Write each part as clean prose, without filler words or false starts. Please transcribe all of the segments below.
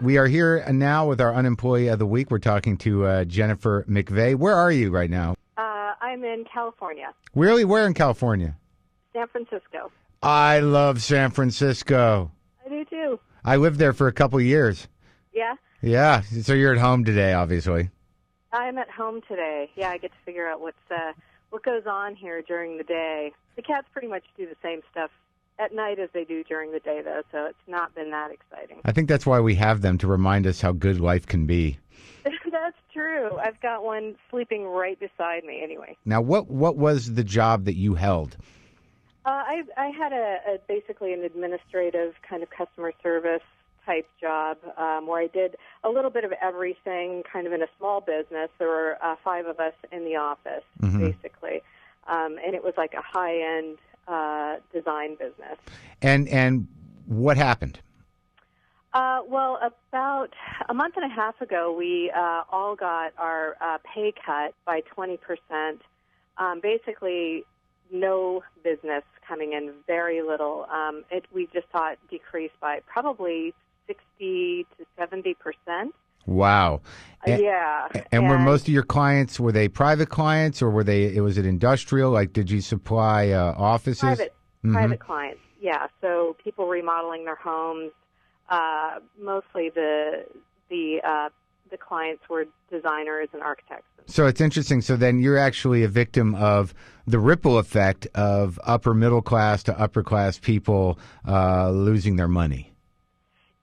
We are here now with our Unemployee of the Week. We're talking to Jennifer McVea. Where are you right now? I'm in California. Really? Where in California? San Francisco. I love San Francisco. I do too. I lived there for a couple of years. Yeah? Yeah. So you're at home today, obviously. I'm at home today. Yeah, I get to figure out what goes on here during the day. The cats pretty much do the same stuff at night as they do during the day, though, so it's not been that exciting. I think that's why we have them, to remind us how good life can be. That's true. I've got one sleeping right beside me anyway. Now, what was the job that you held? I had basically an administrative kind of customer service type job where I did a little bit of everything kind of in a small business. There were 5 of us in the office, basically, and it was like a high-end design business. And what happened? Well, about a month and a half ago, we all got our pay cut by 20%. Basically, no business coming in, very little. We just saw it decrease by probably 60 to 70%. Wow. Yeah. And were most of your clients, were they private clients, or was it industrial? Like, did you supply offices? Private clients, yeah. So people remodeling their homes. Mostly the clients were designers and architects. So it's interesting. So then you're actually a victim of the ripple effect of upper middle class to upper class people losing their money.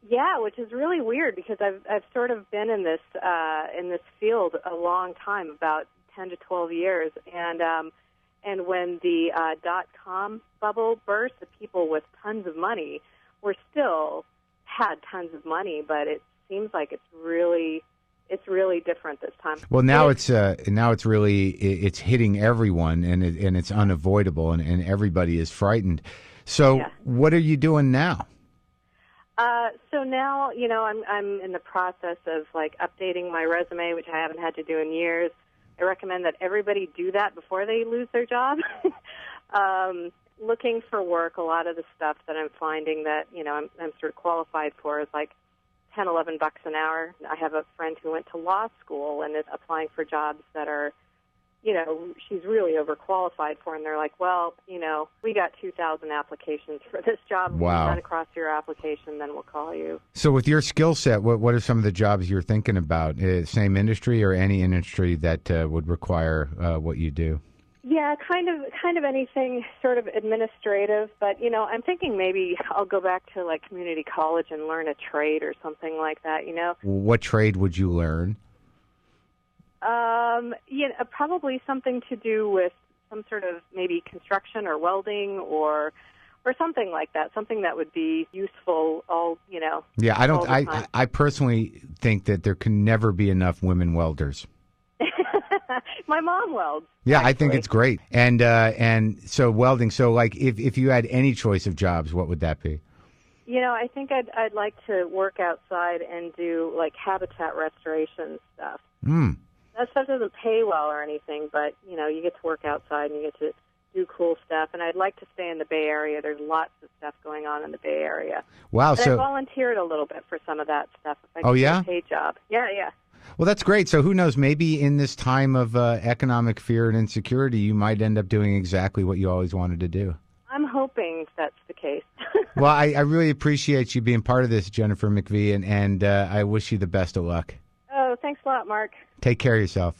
Yeah, which is really weird because I've sort of been in this field a long time, about 10 to 12 years, and when the .com bubble burst, the people with tons of money were still had tons of money, but it seems like it's really different this time. Well, now it's hitting everyone, and it's unavoidable, and everybody is frightened. So, What are you doing now? So now, I'm in the process of like updating my resume, which I haven't had to do in years. I recommend that everybody do that before they lose their job. Looking for work, a lot of the stuff that I'm finding that, I'm sort of qualified for is like $10, $11 an hour. I have a friend who went to law school and is applying for jobs that are, she's really overqualified for, and they're like, well, we got 2,000 applications for this job. Wow. If you send across your application, then we'll call you. So with your skill set, what are some of the jobs you're thinking about? Same industry or any industry that would require what you do? Yeah, kind of anything sort of administrative, but I'm thinking maybe I'll go back to like community college and learn a trade or something like that. What trade would you learn? Probably something to do with some sort of maybe construction or welding or something like that. Something that would be useful. Yeah, I personally think that there can never be enough women welders. My mom welds. Yeah, actually. I think it's great. And so welding. So like, if you had any choice of jobs, what would that be? I think I'd like to work outside and do like habitat restoration stuff. That stuff doesn't pay well or anything, but you get to work outside and you get to do cool stuff. And I'd like to stay in the Bay Area. There's lots of stuff going on in the Bay Area. Wow! And I volunteered a little bit for some of that stuff. If I could get a paid job. Yeah. Well, that's great. So who knows, maybe in this time of economic fear and insecurity, you might end up doing exactly what you always wanted to do. I'm hoping that's the case. Well, I really appreciate you being part of this, Jennifer McVea, and I wish you the best of luck. Oh, thanks a lot, Marc. Take care of yourself.